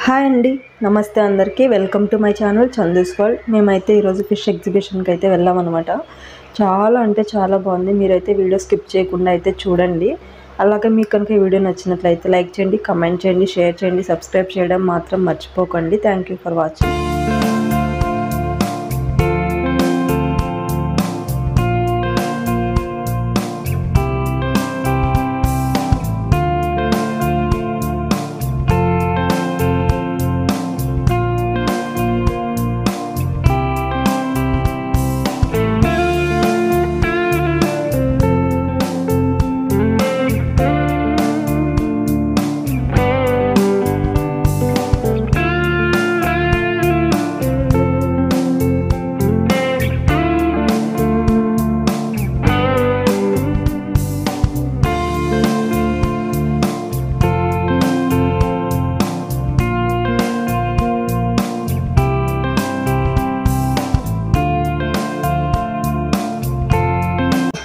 Hi అండి, నమస్తే అందరికీ. Welcome to my channel Chandu's world. మేమైతే ఈరోజు ఫిష్ ఎగ్జిబిషన్కి అయితే వెళ్ళామన్నమాట. చాలా అంటే చాలా బాగుంది. మీరైతే వీడియో స్కిప్ చేయకుండా అయితే చూడండి. అలాగే మీకు కనుక ఈ వీడియో నచ్చినట్లయితే లైక్ చేయండి, కమెంట్ చేయండి, షేర్ చేయండి, సబ్స్క్రైబ్ చేయడం మాత్రం మర్చిపోకండి. Thank you for watching.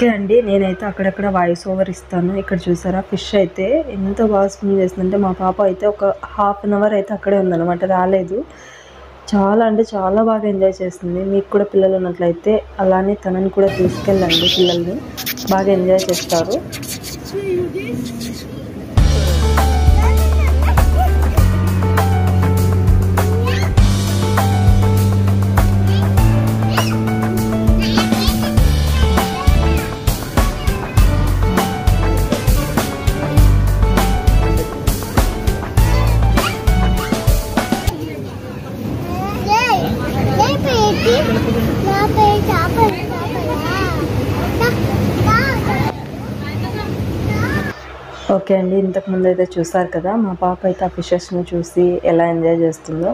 Okay అండి, నేనైతే అక్కడక్కడ వాయిస్ ఓవర్ ఇస్తాను. ఇక్కడ చూసారా, ఫిష్ అయితే ఎంత బాగా స్విమ్ చేస్తుందంటే మా పాప అయితే ఒక హాఫ్ అన్ అవర్ అయితే అక్కడే ఉందన్నమాట, రాలేదు. చాలా అంటే చాలా బాగా ఎంజాయ్ చేస్తుంది. మీకు కూడా పిల్లలు ఉన్నట్లయితే అలానే తనని కూడా తీసుకెళ్ళండి. పిల్లల్ని బాగా ఎంజాయ్ చేస్తారు. ఓకే అండి, ఇంతకుముందు అయితే చూసారు కదా, మా పాప అయితే ఆ ఫిషెస్ని చూసి ఎలా ఎంజాయ్ చేస్తుందో.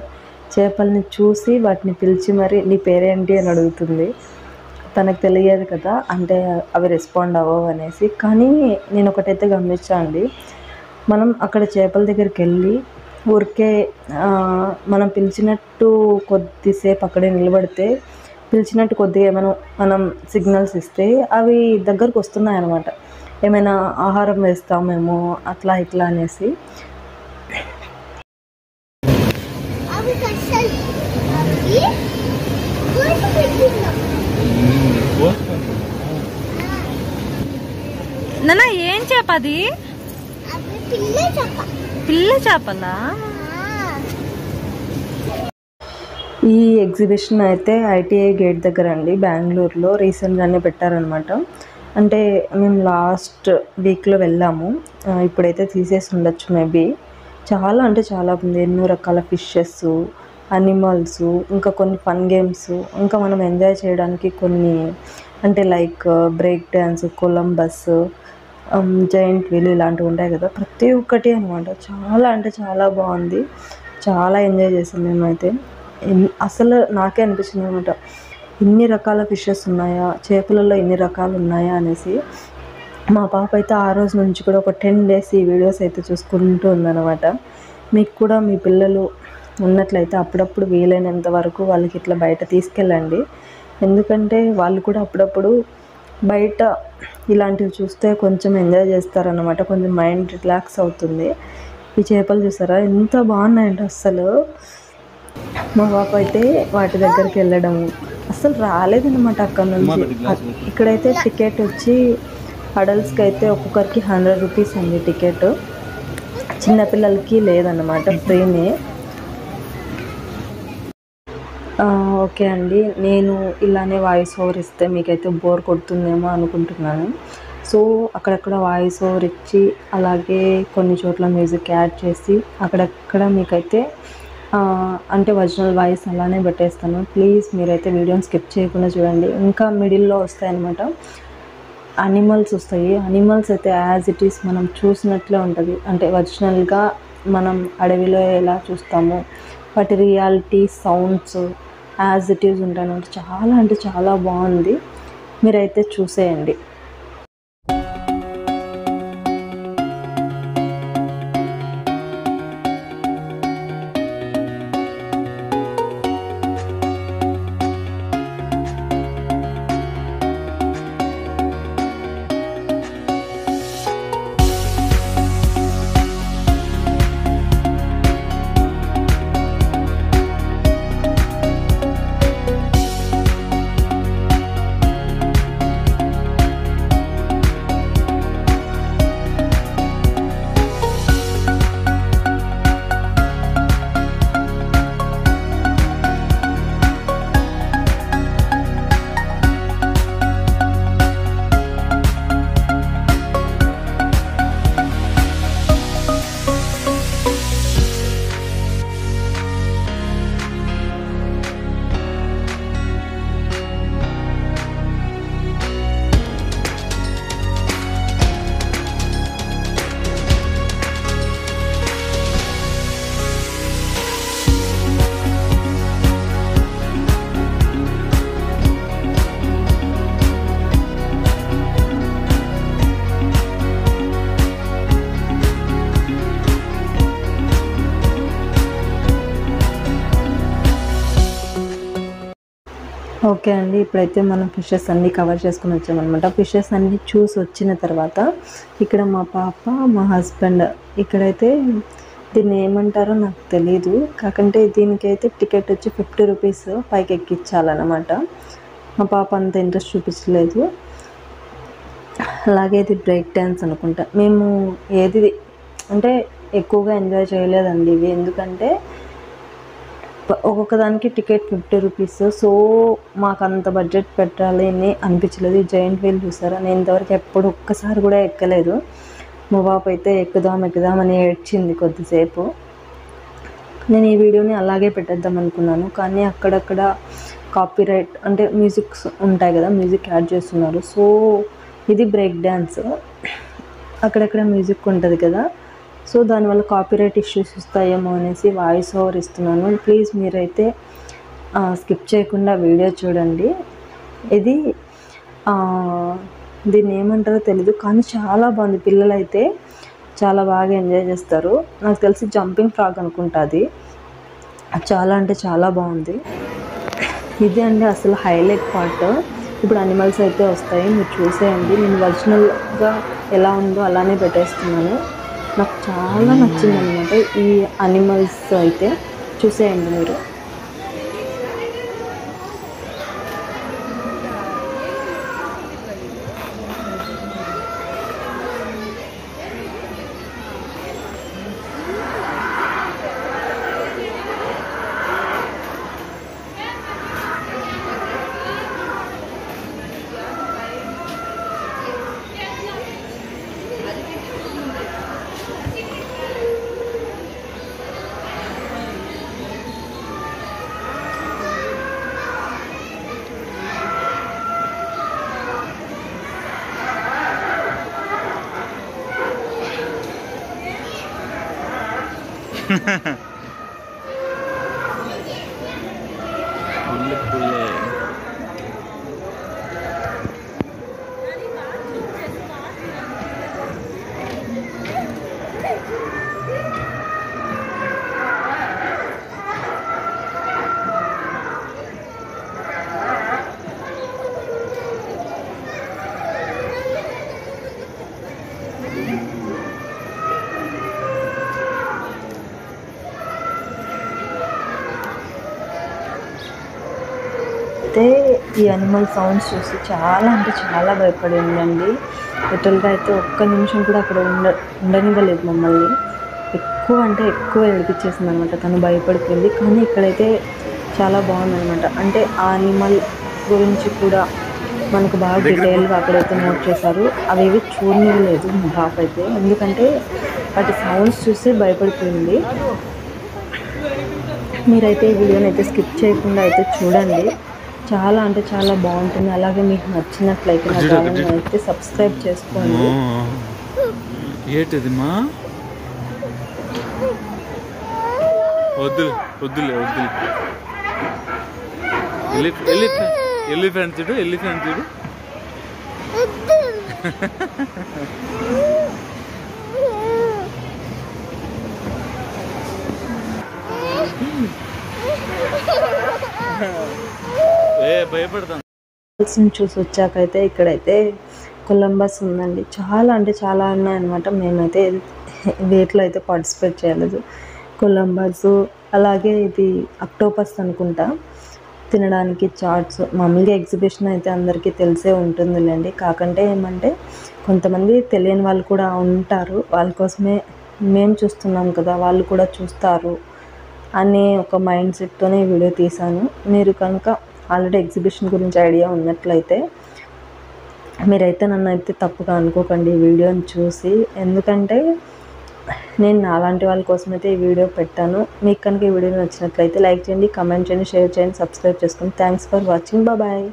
చేపల్ని చూసి వాటిని పిలిచి మరి నీ పేరేంటి అని అడుగుతుంది. తనకు తెలియదు కదా, అంటే అవి రెస్పాండ్ అవ్వవు అనేసి. కానీ నేను ఒకటైతే గమనించాను అండి, మనం అక్కడ చేపల దగ్గరికి వెళ్ళి ఊరికే మనం పిలిచినట్టు కొద్దిసేపు అక్కడే నిలబడితే, పిలిచినట్టు కొద్దిగా ఏమైనా మనం సిగ్నల్స్ ఇస్తే అవి దగ్గరకు వస్తున్నాయి అన్నమాట. ఏమైనా ఆహారం వేస్తామేమో అట్లా ఇట్లా అనేసి. నాన్న ఏం చేప అది? పిల్ల చేపలా? ఈ ఎగ్జిబిషన్ అయితే ఐటీఐ గేట్ దగ్గర అండి, బెంగళూరులో రీసెంట్గానే పెట్టారనమాట. అంటే మేము లాస్ట్ వీక్లో వెళ్ళాము. ఇప్పుడైతే తీసేసి ఉండొచ్చు మేబీ. చాలా అంటే చాలా ఉంది. ఎన్నో రకాల ఫిషెస్, అనిమల్స్, ఇంకా కొన్ని ఫన్ గేమ్స్, ఇంకా మనం ఎంజాయ్ చేయడానికి కొన్ని, అంటే like break dance, Columbus, giant wheel ఇలాంటివి ఉంటాయి కదా, ప్రతి ఒక్కటి అనమాట. చాలా అంటే చాలా బాగుంది. చాలా ఎంజాయ్ చేసాం మేమైతే. అసలు నాకే అనిపించింది అనమాట, ఇన్ని రకాల ఫిషెస్ ఉన్నాయా, చేపలలో ఇన్ని రకాలు ఉన్నాయా అనేసి. మా పాప అయితే ఆ రోజు నుంచి కూడా ఒక 10 days ఈ వీడియోస్ అయితే చూసుకుంటూ ఉందన్నమాట. మీకు కూడా మీ పిల్లలు ఉన్నట్లయితే అప్పుడప్పుడు వీలైనంత వరకు వాళ్ళకి ఇట్లా బయట తీసుకెళ్ళండి. ఎందుకంటే వాళ్ళు కూడా అప్పుడప్పుడు బయట ఇలాంటివి చూస్తే కొంచెం ఎంజాయ్ చేస్తారన్నమాట, కొంచెం మైండ్ రిలాక్స్ అవుతుంది. ఈ చేపలు చూసారా ఎంత బాగున్నాయంటే అస్సలు. మా పాప అయితే వాటి దగ్గరికి వెళ్ళడం అసలు రాలేదన్నమాట అక్కడ నుంచి. ఇక్కడైతే టికెట్ వచ్చి అడల్ట్స్కి అయితే ఒక్కొక్కరికి 100 రూపీస్ అండి టికెట్. చిన్నపిల్లలకి లేదన్నమాట, ఫ్రీనే. ఓకే అండి, నేను ఇలానే వాయిస్ ఓవర్ ఇస్తే మీకైతే బోర్ కొడుతుందేమో అనుకుంటున్నాను. సో అక్కడక్కడ వాయిస్ ఓవర్ ఇచ్చి, అలాగే కొన్ని చోట్ల మ్యూజిక్ యాడ్ చేసి, అక్కడక్కడ మీకైతే అంటే ఒరిజినల్ వాయిస్ అలానే పెట్టేస్తాను. ప్లీజ్ మీరైతే వీడియోని స్కిప్ చేయకుండా చూడండి. ఇంకా మిడిల్లో వస్తాయన్నమాట, అనిమల్స్ వస్తాయి. అనిమల్స్ అయితే యాజ్ ఇట్ ఈస్ మనం చూసినట్లే ఉంటుంది. అంటే ఒరిజినల్గా మనం అడవిలో ఎలా చూస్తామో వాటి reality sounds as it is ఉంటాయి అన్నమాట. చాలా అంటే చాలా బాగుంది, మీరైతే చూసేయండి. ఓకే అండి, ఇప్పుడైతే మనం ఫిషెస్ అన్నీ కవర్ చేసుకుని వచ్చామన్నమాట. ఫిషెస్ అన్నీ చూసి వచ్చిన తర్వాత ఇక్కడ మా పాప, మా హస్బెండ్, ఇక్కడైతే దీన్ని ఏమంటారో నాకు తెలీదు, కాకంటే దీనికైతే టికెట్ వచ్చి 50 రూపీస్ పైకి ఎక్కించాలన్నమాట. మా పాప అంత ఇంట్రెస్ట్ చూపించలేదు. అలాగే ఇది బ్రేక్ డ్యాన్స్ అనుకుంటా. మేము ఏది అంటే ఎక్కువగా ఎంజాయ్ చేయలేదండి ఇవి, ఎందుకంటే ఒక్కొక్క దానికి టికెట్ 50 రూపీస్. సో మాకు అంత బడ్జెట్ పెట్టాలి అని అనిపించలేదు. ఈ జైంట్ వీల్ చూసారా, నేను ఇంతవరకు ఎప్పుడు ఒక్కసారి కూడా ఎక్కలేదు. మా పాప అయితే ఎక్కుదాం అని ఏడ్చింది కొద్దిసేపు. నేను ఈ వీడియోని అలాగే పెట్టేద్దాం అనుకున్నాను, కానీ అక్కడక్కడ కాపీరైట్ అంటే మ్యూజిక్స్ ఉంటాయి కదా, మ్యూజిక్ యాడ్ చేస్తున్నారు. సో ఇది బ్రేక్ డ్యాన్స్, అక్కడక్కడ మ్యూజిక్ ఉంటుంది కదా, సో దానివల్ల కాపీరైట్ ఇష్యూస్ వస్తాయేమో అనేసి వాయిస్ ఓవర్ ఇస్తున్నాను. ప్లీజ్ మీరైతే స్కిప్ చేయకుండా వీడియో చూడండి. ఇది దీన్ని ఏమంటారో తెలీదు, కానీ చాలా బాగుంది. పిల్లలైతే చాలా బాగా ఎంజాయ్ చేస్తారు. నాకు తెలిసి జంపింగ్ ఫ్రాగ్ అనుకుంటుంది. చాలా అంటే చాలా బాగుంది. ఇది అండి అసలు హైలైట్ పార్ట్. ఇప్పుడు అనిమల్స్ అయితే వస్తాయి, మీరు చూసేయండి. నేను ఒరిజినల్గా ఎలా ఉందో అలానే పెట్టేస్తున్నాను. నాకు చాలా నచ్చింది అనమాట ఈ అనిమల్స్ అయితే, చూసేయండి మీరు. అయితే ఈ అనిమల్ సౌండ్స్ చూసి చాలా అంటే చాలా భయపడిందండి. లిటిల్గా అయితే ఒక్క నిమిషం కూడా అక్కడ ఉండనివ్వలేదు మమ్మల్ని. ఎక్కువ అంటే ఎక్కువ ఏడిపించేసింది అనమాట, తను భయపడిపోయింది. కానీ ఇక్కడైతే చాలా బాగుందనమాట. అంటే ఆ అనిమల్ గురించి కూడా మనకు బాగా డీటెయిల్గా అక్కడైతే నోట్ చేశారు. అవేవి చూడనివ్వలేదు మా పాప అయితే, ఎందుకంటే వాటి సౌండ్స్ చూసి భయపడిపోయింది. మీరైతే ఈ వీడియోని అయితే స్కిప్ చేయకుండా అయితే చూడండి, చాలా అంటే చాలా బాగుంటుంది. అలాగే మీకు నచ్చినట్లయితే నా ఛానల్ని అయితే సబ్స్క్రైబ్ చేసుకోండి. ఏంటిదిమా వద్దులే వద్దులే వద్దులే. ఎలిఫెంట్ చూడు, ఎలిఫెంట్ చూడు. భయపడతాను. చూసి వచ్చాకైతే ఇక్కడైతే కొలంబస్ ఉందండి. చాలా అంటే చాలా ఉన్నాయన్నమాట. మేమైతే వీటిలో అయితే పార్టిసిపేట్ చేయలేదు. కొలంబస్, అలాగే ఇది అక్టోపస్ అనుకుంటా, తినడానికి చాట్స్. మామూలుగా ఎగ్జిబిషన్ అయితే అందరికీ తెలిసే ఉంటుందిలేండి, కాకంటే ఏమంటే కొంతమంది తెలియని వాళ్ళు కూడా ఉంటారు. వాళ్ళ కోసమే మేము చూస్తున్నాం కదా, వాళ్ళు కూడా చూస్తారు అనే ఒక మైండ్ సెట్తోనే వీడియో తీశాను. మీరు కనుక ఆల్రెడీ ఎగ్జిబిషన్ గురించి ఐడియా ఉన్నట్లయితే మీరైతే నన్ను అయితే తప్పుగా అనుకోకండి ఈ వీడియోని చూసి, ఎందుకంటే నేను అలాంటి వాళ్ళ కోసం అయితే ఈ వీడియో పెట్టాను. మీకు కనుక ఈ వీడియో నచ్చినట్లయితే లైక్ చేయండి, కమెంట్ చేయండి, షేర్ చేయండి, సబ్స్క్రైబ్ చేసుకోండి. Thanks for watching. బాయ్.